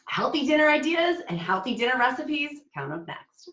Healthy dinner ideas and healthy dinner recipes coming up next.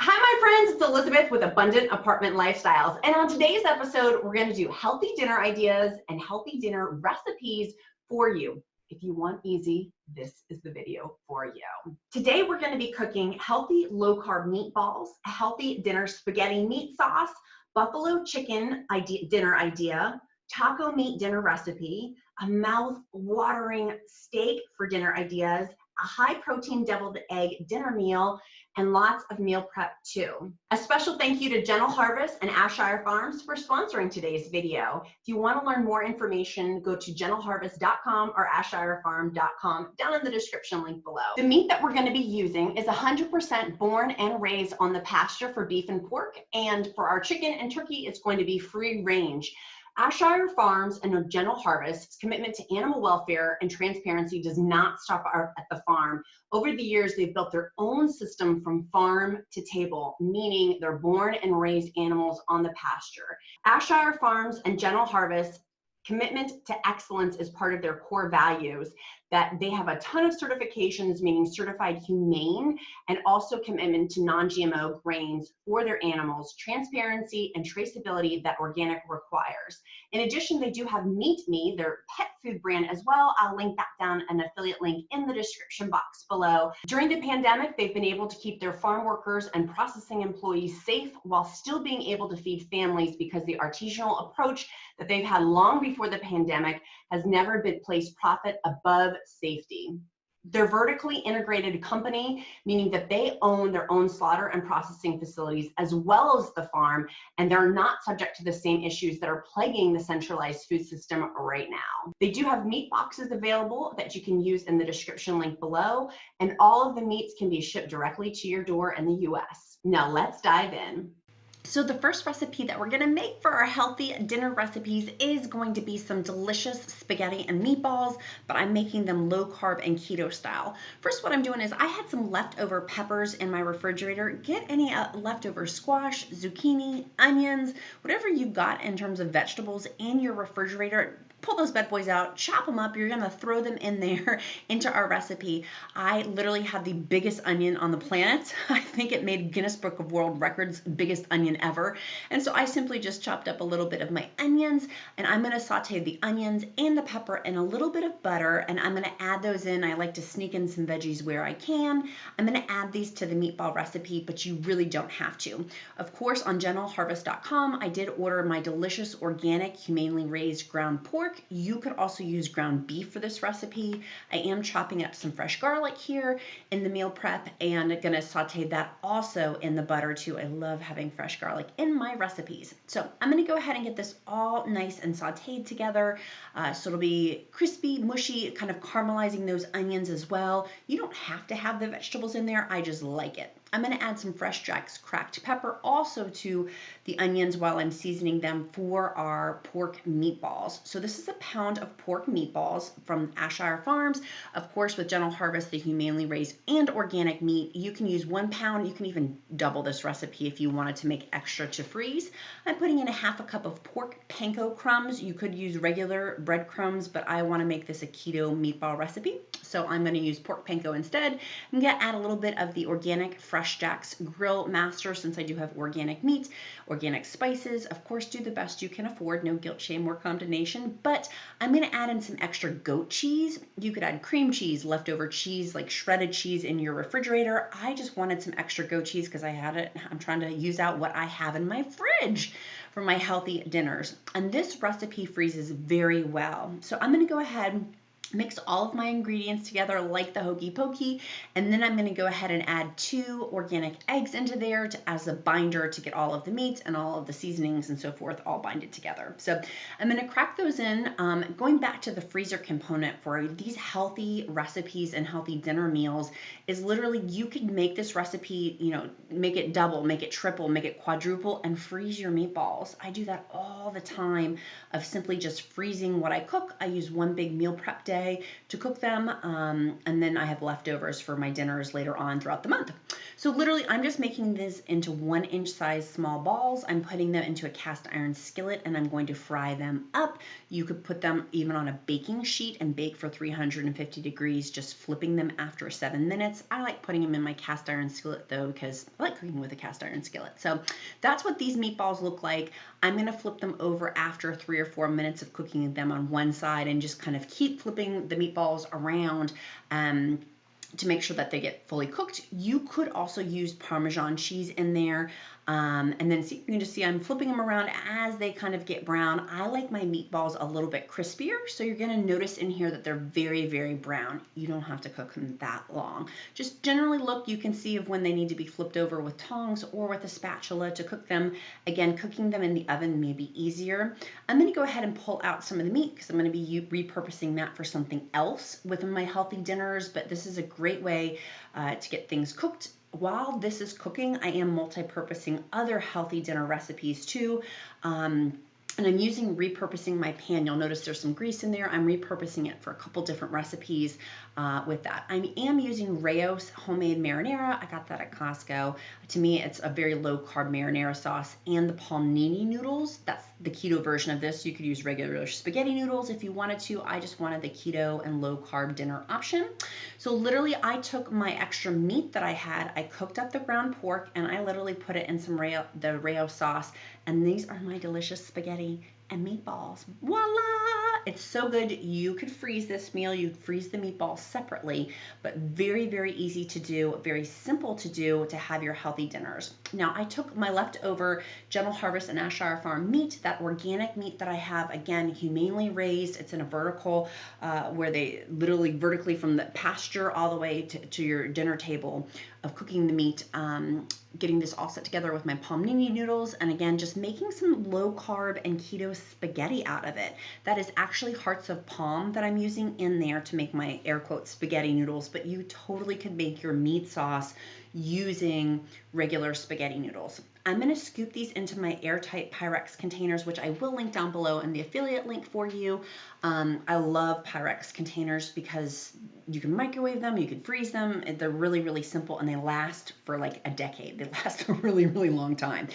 Hi, my friends, it's Elizabeth with Abundant Apartment Lifestyles. And on today's episode, we're going to do healthy dinner ideas and healthy dinner recipes for you. If you want easy, this is the video for you. Today, we're going to be cooking healthy low-carb meatballs, a healthy dinner spaghetti meat sauce, buffalo chicken dinner idea, taco meat dinner recipe, a mouth-watering steak for dinner ideas, a high-protein deviled egg dinner meal, and lots of meal prep too. A special thank you to Gentle Harvest and Ayrshire Farms for sponsoring today's video. If you want to learn more information, go to gentleharvest.com or ayrshirefarm.com down in the description link below. The meat that we're going to be using is 100% born and raised on the pasture for beef and pork, and for our chicken and turkey, it's going to be free range. Ayrshire Farms and Gentle Harvest's commitment to animal welfare and transparency does not stop at the farm. Over the years, they've built their own system from farm to table, meaning they're born and raised animals on the pasture. Ayrshire Farms and Gentle Harvest commitment to excellence is part of their core values, that they have a ton of certifications, meaning certified humane, and also commitment to non-GMO grains for their animals, transparency and traceability that organic requires. In addition, they do have Meat Me, their pet food brand as well. I'll link that down, an affiliate link in the description box below. During the pandemic, they've been able to keep their farm workers and processing employees safe while still being able to feed families, because the artisanal approach that they've had long before the pandemic has never been placed profit above safety. They're vertically integrated company, meaning that they own their own slaughter and processing facilities as well as the farm, and they're not subject to the same issues that are plaguing the centralized food system right now. They do have meat boxes available that you can use in the description link below, and all of the meats can be shipped directly to your door in the US. Now let's dive in. So the first recipe that we're gonna make for our healthy dinner recipes is going to be some delicious spaghetti and meatballs, but I'm making them low carb and keto style. First, what I'm doing is I had some leftover peppers in my refrigerator. Get any leftover squash, zucchini, onions, whatever you got in terms of vegetables in your refrigerator. Pull those bad boys out, chop them up. You're gonna throw them in there into our recipe. I literally had the biggest onion on the planet. I think it made Guinness Book of World Records biggest onion ever. And so I simply just chopped up a little bit of my onions, and I'm gonna saute the onions and the pepper in a little bit of butter, and I'm gonna add those in. I like to sneak in some veggies where I can. I'm gonna add these to the meatball recipe, but you really don't have to. Of course, on gentleharvest.com, I did order my delicious organic, humanely raised ground pork. You could also use ground beef for this recipe. I am chopping up some fresh garlic here in the meal prep and gonna saute that also in the butter too. I love having fresh garlic in my recipes. So I'm gonna go ahead and get this all nice and sauteed together. So it'll be crispy, mushy, kind of caramelizing those onions as well. You don't have to have the vegetables in there. I just like it. I'm gonna add some fresh Jack's cracked pepper also to the onions while I'm seasoning them for our pork meatballs. So this is a pound of pork meatballs from Ayrshire Farms. Of course, with Gentle Harvest, the humanely raised and organic meat, you can use 1 pound. You can even double this recipe if you wanted to make extra to freeze. I'm putting in a half a cup of pork panko crumbs. You could use regular breadcrumbs, but I wanna make this a keto meatball recipe. So I'm gonna use pork panko instead. I'm gonna add a little bit of the organic Fresh Jack's Grill Master, since I do have organic meat, organic spices. Of course, do the best you can afford, no guilt, shame, or condemnation, but I'm gonna add in some extra goat cheese. You could add cream cheese, leftover cheese, like shredded cheese in your refrigerator. I just wanted some extra goat cheese because I had it. I'm trying to use out what I have in my fridge for my healthy dinners. And this recipe freezes very well. So I'm gonna go ahead, mix all of my ingredients together like the hokey pokey, and then I'm going to go ahead and add 2 organic eggs into there as a binder to get all of the meats and all of the seasonings and so forth all binded together. So I'm going to crack those in. Going back to the freezer component for these healthy recipes and healthy dinner meals is literally you could make this recipe, you know, make it double, make it triple, make it quadruple, and freeze your meatballs. I do that all the time of simply just freezing what I cook. I use 1 big meal prep day to cook them, and then I have leftovers for my dinners later on throughout the month. So literally, I'm just making this into 1-inch size small balls. I'm putting them into a cast iron skillet and I'm going to fry them up. You could put them even on a baking sheet and bake for 350 degrees, just flipping them after 7 minutes. I like putting them in my cast iron skillet though, because I like cooking with a cast iron skillet. So that's what these meatballs look like. I'm gonna flip them over after 3 or 4 minutes of cooking them on one side and just kind of keep flipping the meatballs around. To make sure that they get fully cooked. You could also use Parmesan cheese in there. And then see, you can just see I'm flipping them around as they kind of get brown. I like my meatballs a little bit crispier, so you're gonna notice in here that they're very, very brown. You don't have to cook them that long. Just generally look, you can see of when they need to be flipped over with tongs or with a spatula to cook them. Again, cooking them in the oven may be easier. I'm gonna go ahead and pull out some of the meat because I'm gonna be repurposing that for something else within my healthy dinners, but this is a great way to get things cooked. While this is cooking, I am multi-purposing other healthy dinner recipes too. And I'm repurposing my pan. You'll notice there's some grease in there. I'm repurposing it for a couple different recipes with that. I am using Rao's homemade marinara. I got that at Costco. To me, it's a very low carb marinara sauce, and the palmini noodles. That's the keto version of this. You could use regular spaghetti noodles if you wanted to. I just wanted the keto and low carb dinner option. So literally, I took my extra meat that I had, I cooked up the ground pork, and I literally put it in some the Rayo sauce. And these are my delicious spaghetti and meatballs. Voila! It's so good. You could freeze this meal. You freeze the meatballs separately, but very, very easy to do, very simple to do to have your healthy dinners. Now, I took my leftover Gentle Harvest and Ayrshire Farm meat, that organic meat that I have, again, humanely raised. It's in a vertical where they literally vertically from the pasture all the way to your dinner table of cooking the meat, getting this all set together with my palmini noodles, and again, just making some low carb and keto spaghetti out of it. That is actually hearts of palm that I'm using in there to make my air quote spaghetti noodles, but you totally could make your meat sauce using regular spaghetti noodles. I'm going to scoop these into my airtight Pyrex containers, which I will link down below in the affiliate link for you. I love Pyrex containers because you can microwave them, you can freeze them. They're really, really simple, and they last for like a decade. They last a really, really long time.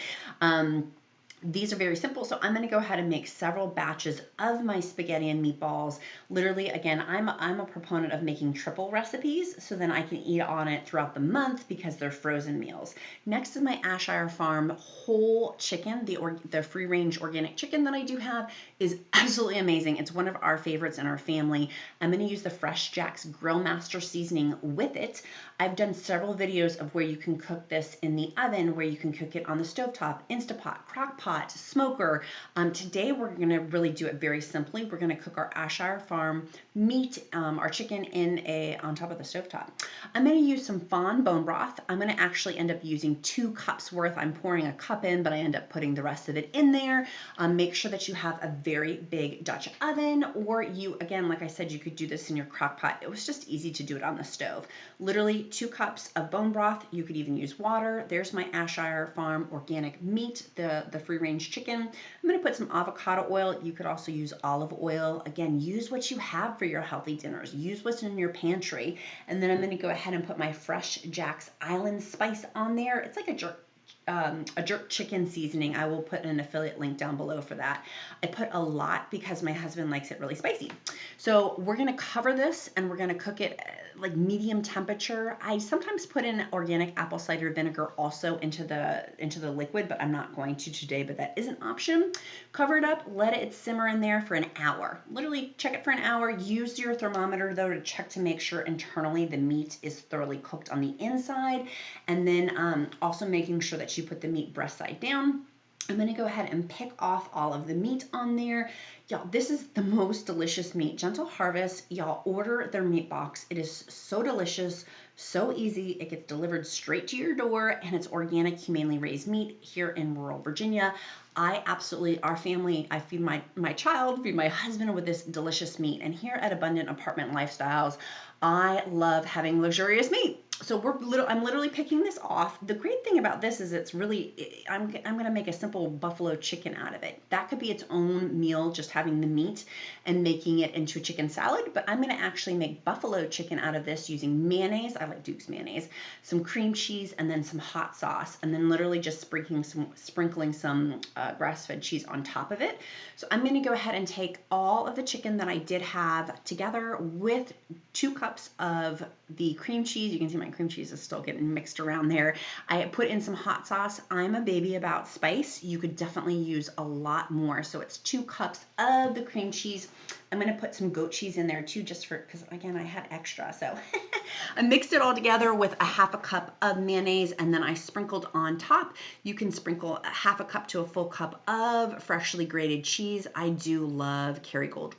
These are very simple, so I'm going to go ahead and make several batches of my spaghetti and meatballs. Literally, again, I'm a proponent of making triple recipes, so then I can eat on it throughout the month because they're frozen meals. Next is my Ayrshire Farm whole chicken. The free-range organic chicken that I do have is absolutely amazing. It's one of our favorites in our family. I'm going to use the Fresh Jack's Grill Master seasoning with it. I've done several videos of where you can cook this in the oven, where you can cook it on the stovetop, Instapot, crock-pot, smoker. Today we're going to really do it very simply. We're going to cook our Ayrshire Farm meat, our chicken on top of the stovetop. I'm going to use some fawn bone broth. I'm going to actually end up using 2 cups worth. I'm pouring a cup in, but I end up putting the rest of it in there. Make sure that you have a very big Dutch oven, or you, again, like I said, you could do this in your crock-pot. It was just easy to do it on the stove. Literally 2 cups of bone broth. You could even use water. There's my Ayrshire Farm organic meat, the free-range chicken. I'm going to put some avocado oil. You could also use olive oil. Again, use what you have for your healthy dinners. Use what's in your pantry. And then I'm going to go ahead and put my Fresh Jack's Island spice on there. It's like a jerk chicken seasoning. I will put an affiliate link down below for that. I put a lot because my husband likes it really spicy. So we're going to cover this and we're going to cook it like medium temperature. I sometimes put in organic apple cider vinegar also into the liquid, but I'm not going to today, but that is an option. Cover it up, let it simmer in there for an hour. Literally check it for an hour. Use your thermometer though to check to make sure internally the meat is thoroughly cooked on the inside, and then also making sure that you put the meat breast side down. I'm going to go ahead and pick off all of the meat on there. Y'all, this is the most delicious meat. Gentle Harvest, y'all order their meat box. It is so delicious, so easy. It gets delivered straight to your door, and it's organic, humanely raised meat here in rural Virginia. Our family, I feed my child, feed my husband with this delicious meat. And here at Abundant Apartment Lifestyles, I love having luxurious meat. So I'm literally picking this off. The great thing about this is it's really, I'm going to make a simple buffalo chicken out of it. That could be its own meal, just having the meat and making it into a chicken salad. But I'm going to actually make buffalo chicken out of this using mayonnaise. I like Duke's mayonnaise, some cream cheese, and then some hot sauce. And then literally just sprinkling some grass-fed cheese on top of it. So I'm going to go ahead and take all of the chicken that I did have together with 2 cups of the cream cheese. You can see my cream cheese is still getting mixed around there. I put in some hot sauce. I'm a baby about spice. You could definitely use a lot more. So it's 2 cups of the cream cheese. I'm going to put some goat cheese in there too, just for, because again, I had extra. So I mixed it all together with a 1/2 cup of mayonnaise, and then I sprinkled on top. You can sprinkle a 1/2 cup to a full cup of freshly grated cheese. I do love Kerrygold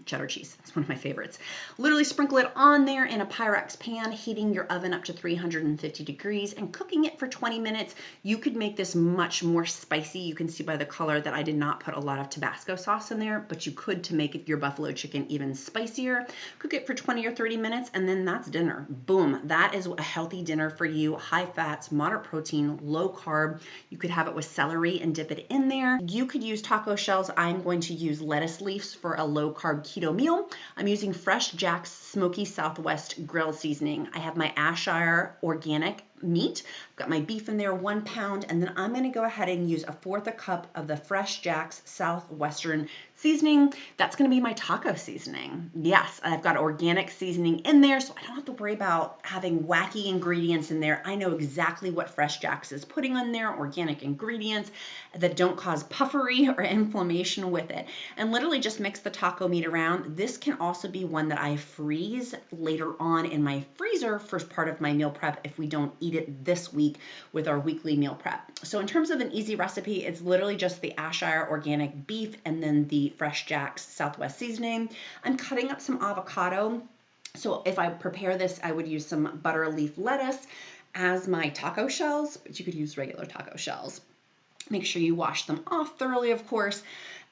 cheddar cheese. It's one of my favorites. Literally sprinkle it on there in a Pyrex pan, heating your oven up to 350 degrees and cooking it for 20 minutes. You could make this much more spicy. You can see by the color that I did not put a lot of Tabasco sauce in there, but you could to make your buffalo chicken even spicier. Cook it for 20 or 30 minutes, and then that's dinner. Boom. That is a healthy dinner for you. High fats, moderate protein, low carb. You could have it with celery and dip it in there. You could use taco shells. I'm going to use lettuce leaves for a low carb keto meal. I'm using Fresh Jack's Smoky Southwest grill seasoning. I have my Ayrshire organic meat. I've got my beef in there, 1 pound, and then I'm going to go ahead and use 1/4 cup of the Fresh Jack's Southwestern seasoning. That's going to be my taco seasoning. Yes, I've got organic seasoning in there, so I don't have to worry about having wacky ingredients in there. I know exactly what Fresh Jack's is putting on there, organic ingredients that don't cause puffery or inflammation with it. And literally just mix the taco meat around. This can also be one that I freeze later on in my freezer for part of my meal prep if we don't eat it this week with our weekly meal prep. So in terms of an easy recipe, it's literally just the Ayrshire organic beef and then the Fresh Jack's Southwest seasoning. I'm cutting up some avocado. So if I prepare this, I would use some butter leaf lettuce as my taco shells, but you could use regular taco shells. Make sure you wash them off thoroughly, of course.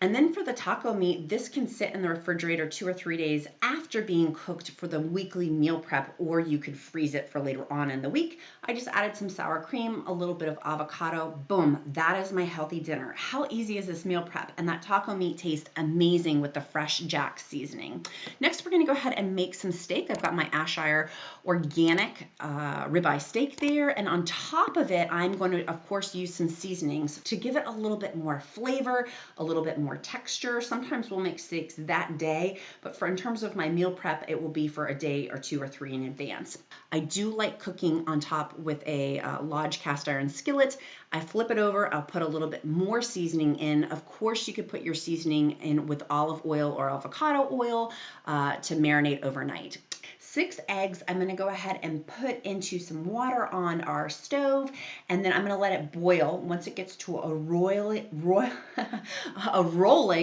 And then for the taco meat, this can sit in the refrigerator 2 or 3 days after being cooked for the weekly meal prep, or you could freeze it for later on in the week. I just added some sour cream, a little bit of avocado. Boom, that is my healthy dinner. How easy is this meal prep? And that taco meat tastes amazing with the Fresh Jack seasoning. Next, we're gonna go ahead and make some steak. I've got my Ayrshire organic ribeye steak there. And on top of it, I'm going to, of course, use some seasonings to give it a little bit more flavor, a little bit more texture. Sometimes we'll make steaks that day, but in terms of my meal prep, it will be for a day or 2 or 3 in advance. I do like cooking on top with a Lodge cast iron skillet. I flip it over, I'll put a little bit more seasoning in. Of course, you could put your seasoning in with olive oil or avocado oil to marinate overnight. 6 eggs, I'm gonna go ahead and put into some water on our stove, and then I'm gonna let it boil. Once it gets to a rolling,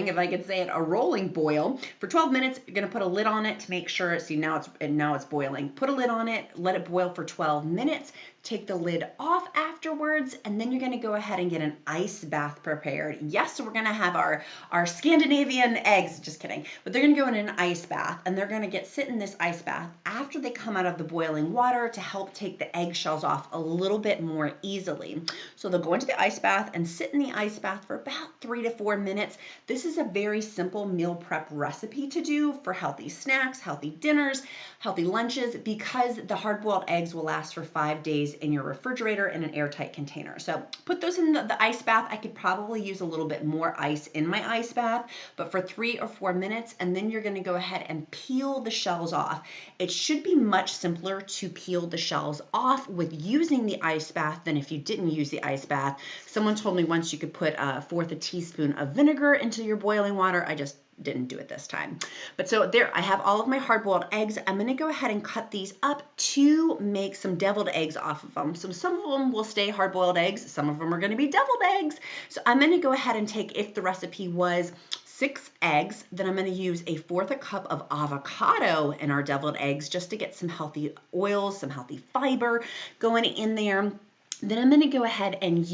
if I could say it, a rolling boil. For 12 minutes, you're gonna put a lid on it to make sure, see now it's boiling. Put a lid on it, let it boil for 12 minutes. Take the lid off afterwards, and then you're going to go ahead and get an ice bath prepared. Yes, so we're going to have our Scandinavian eggs, just kidding, but they're going to go in an ice bath, and they're going to sit in this ice bath after they come out of the boiling water to help take the eggshells off a little bit more easily. So they'll go into the ice bath and sit in the ice bath for about 3 to 4 minutes. This is a very simple meal prep recipe to do for healthy snacks, healthy dinners, healthy lunches, because the hard-boiled eggs will last for 5 days in your refrigerator in an airtight container. So put those in the ice bath. I could probably use a little bit more ice in my ice bath, but for 3 or 4 minutes, and then you're going to go ahead and peel the shells off. It should be much simpler to peel the shells off with using the ice bath than if you didn't use the ice bath. Someone told me once you could put 1/4 teaspoon of vinegar into your boiling water. I just didn't do it this time. But so there, I have all of my hard-boiled eggs. I'm going to go ahead and cut these up to make some deviled eggs off of them. So some of them will stay hard-boiled eggs. Some of them are going to be deviled eggs. So I'm going to go ahead and take, if the recipe was 6 eggs, then I'm going to use 1/4 cup of avocado in our deviled eggs just to get some healthy oils, some healthy fiber going in there. Then I'm going to go ahead and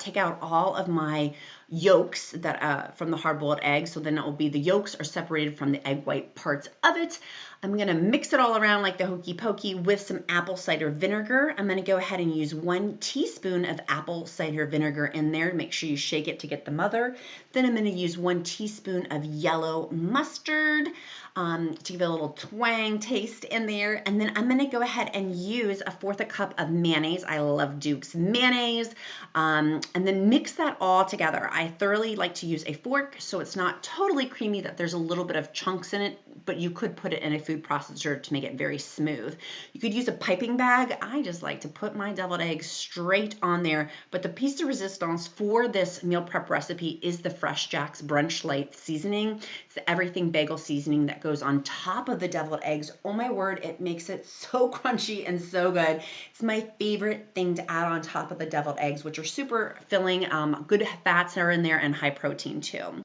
take out all of my yolks that from the hard-boiled eggs. So then it will be the yolks are separated from the egg white parts of it. I'm going to mix it all around like the hokey pokey with some apple cider vinegar. I'm going to go ahead and use 1 teaspoon of apple cider vinegar in there. Make sure you shake it to get the mother. Then I'm going to use 1 teaspoon of yellow mustard to give it a little twang taste in there. And then I'm going to go ahead and use 1/4 cup of mayonnaise. I love Duke's mayonnaise. And then mix that all together. I thoroughly like to use a fork so it's not totally creamy, that there's a little bit of chunks in it, but you could put it in a food processor to make it very smooth. You could use a piping bag. I just like to put my deviled eggs straight on there, but the piece de resistance for this meal prep recipe is the Fresh Jack's Brunch Light seasoning. It's the everything bagel seasoning that goes on top of the deviled eggs. Oh my word, it makes it so crunchy and so good. It's my favorite thing to add on top of the deviled eggs, which are super filling. Good fats are in there and high protein too.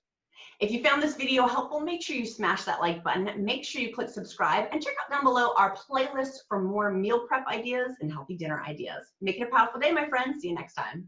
If you found this video helpful, make sure you smash that like button. Make sure you click subscribe and check out down below our playlist for more meal prep ideas and healthy dinner ideas. Make it a powerful day, my friends. See you next time.